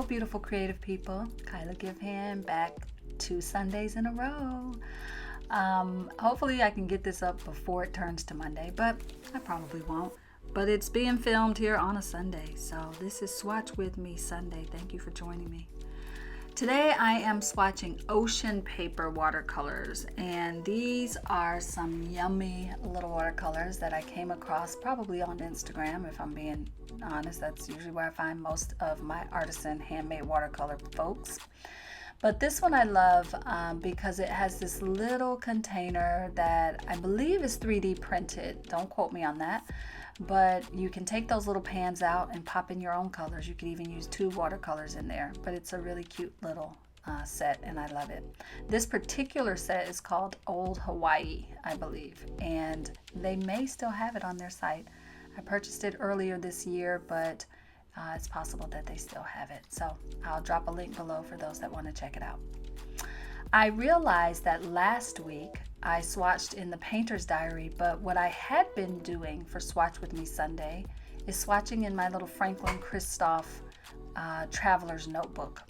beautiful creative people. Kyla Givehand back 2 Sundays in a row. Hopefully I can get this up before it turns to Monday, but I probably won't. But it's being filmed here on a Sunday. So this is Swatch With Me Sunday. Thank you for joining me. Today I am swatching ocean paper watercolors, and these are some yummy little watercolors that I came across probably on Instagram. If I'm being honest, that's usually where I find most of my artisan handmade watercolor folks. But this one I love because it has this little container that I believe is 3D printed. Don't quote me on that. But you can take those little pans out and pop in your own colors. You could even use 2 watercolors in there. But it's a really cute little set, and I love it. This particular set is called Old Hawaii, I believe. And they may still have it on their site. I purchased it earlier this year, but it's possible that they still have it. So I'll drop a link below for those that want to check it out. I realized that last week I swatched in the Painter's Diary, but what I had been doing for Swatch With Me Sunday is swatching in my little Franklin Christoph Traveler's Notebook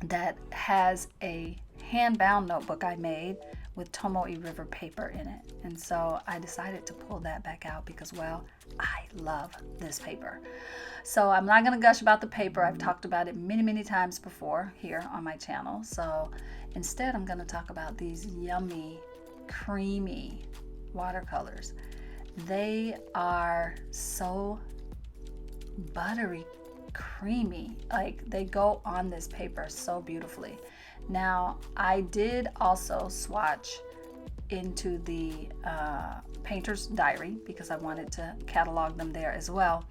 that has a hand-bound notebook I made with Tomoe River paper in it. And so I decided to pull that back out because, well, I love this paper. So I'm not going to gush about the paper. I've talked about it many times before here on my channel. So instead, I'm going to talk about these yummy, creamy watercolors. They are so buttery creamy. Like, they go on this paper so beautifully. Now, I did also swatch into the Painter's Diary because I wanted to catalog them there as well.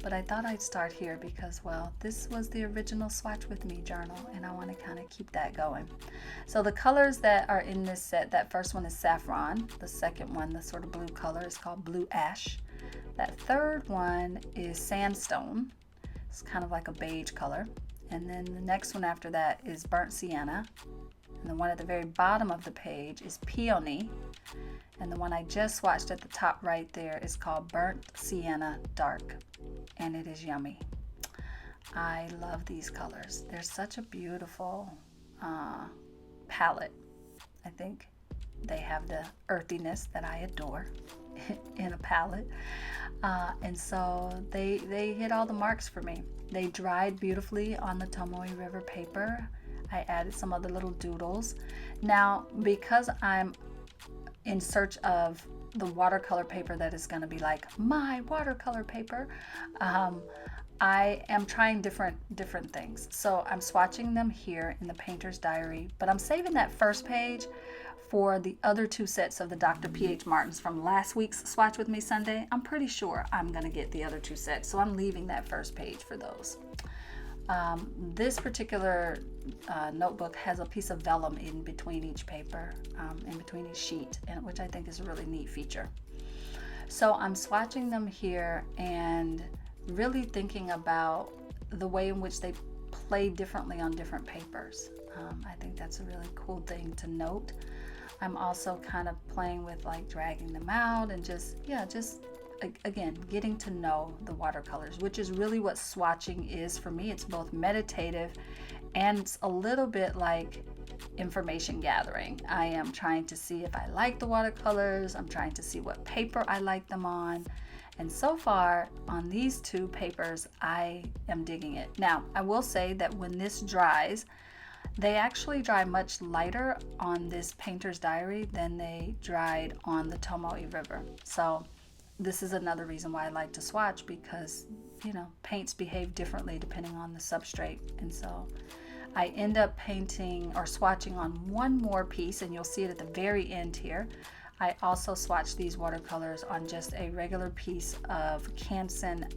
But I thought I'd start here because, well, this was the original Swatch With Me journal, and I want to kind of keep that going. So the colors that are in this set, that first one is saffron. The second one, the sort of blue color, is called blue ash. That third one is sandstone. It's kind of like a beige color. And then the next one after that is burnt sienna. And the one at the very bottom of the page is peony. And the one I just swatched at the top right there is called burnt sienna dark. And it is yummy. I love these colors. They're such a beautiful palette. I think they have the earthiness that I adore in a palette. And so they hit all the marks for me. They dried beautifully on the Tomoe River paper. I added some other little doodles. Now, because I'm in search of the watercolor paper that is going to be like my watercolor paper, I am trying different things. So I'm swatching them here in the Painter's Diary, but I'm saving that first page for the other 2 sets of the Dr. P.H. Martins from last week's Swatch With Me Sunday. I'm pretty sure I'm going to get the other 2 sets, so I'm leaving that first page for those. This particular notebook has a piece of vellum in between each paper, in between each sheet, and which I think is a really neat feature. So I'm swatching them here and really thinking about the way in which they play differently on different papers. I think that's a really cool thing to note. I'm also kind of playing with like dragging them out and just again, getting to know the watercolors, which is really what swatching is for me. It's both meditative and it's a little bit like information gathering. I am trying to see if I like the watercolors. I'm trying to see what paper I like them on. And so far on these 2 papers, I am digging it. Now, I will say that when this dries, they actually dry much lighter on this Painter's Diary than they dried on the Tomoe River. So this is another reason why I like to swatch, because, you know, paints behave differently depending on the substrate. And so I end up painting or swatching on one more piece, and you'll see it at the very end here. I also swatched these watercolors on just a regular piece of Canson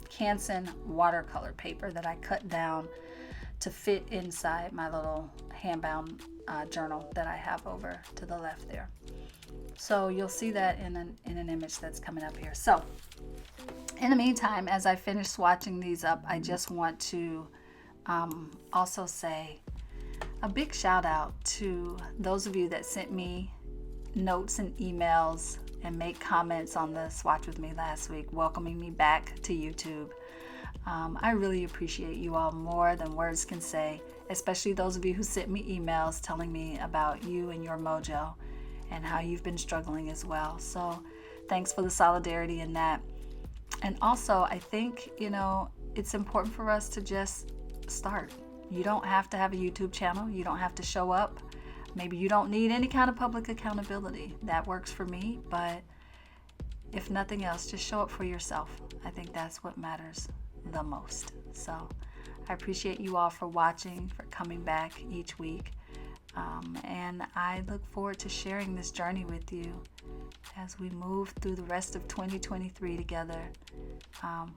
Canson watercolor paper that I cut down to fit inside my little hand-bound journal that I have over to the left there. So you'll see that in an image that's coming up here. So in the meantime, as I finish swatching these up, I just want to also say a big shout out to those of you that sent me notes and emails and make comments on the Swatch With Me last week, welcoming me back to YouTube. I really appreciate you all more than words can say, especially those of you who sent me emails telling me about you and your mojo and how you've been struggling as well. So thanks for the solidarity in that. And also, I think, it's important for us to just start. You don't have to have a YouTube channel. You don't have to show up. Maybe you don't need any kind of public accountability. That works for me, but if nothing else, just show up for yourself. I think that's what matters the most. So I appreciate you all for watching, for coming back each week. And I look forward to sharing this journey with you as we move through the rest of 2023 together.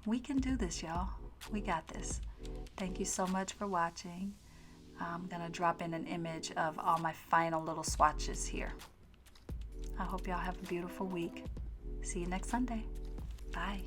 We can do this, y'all. We got this. Thank you so much for watching. I'm going to drop in an image of all my final little swatches here. I hope y'all have a beautiful week. See you next Sunday. Bye.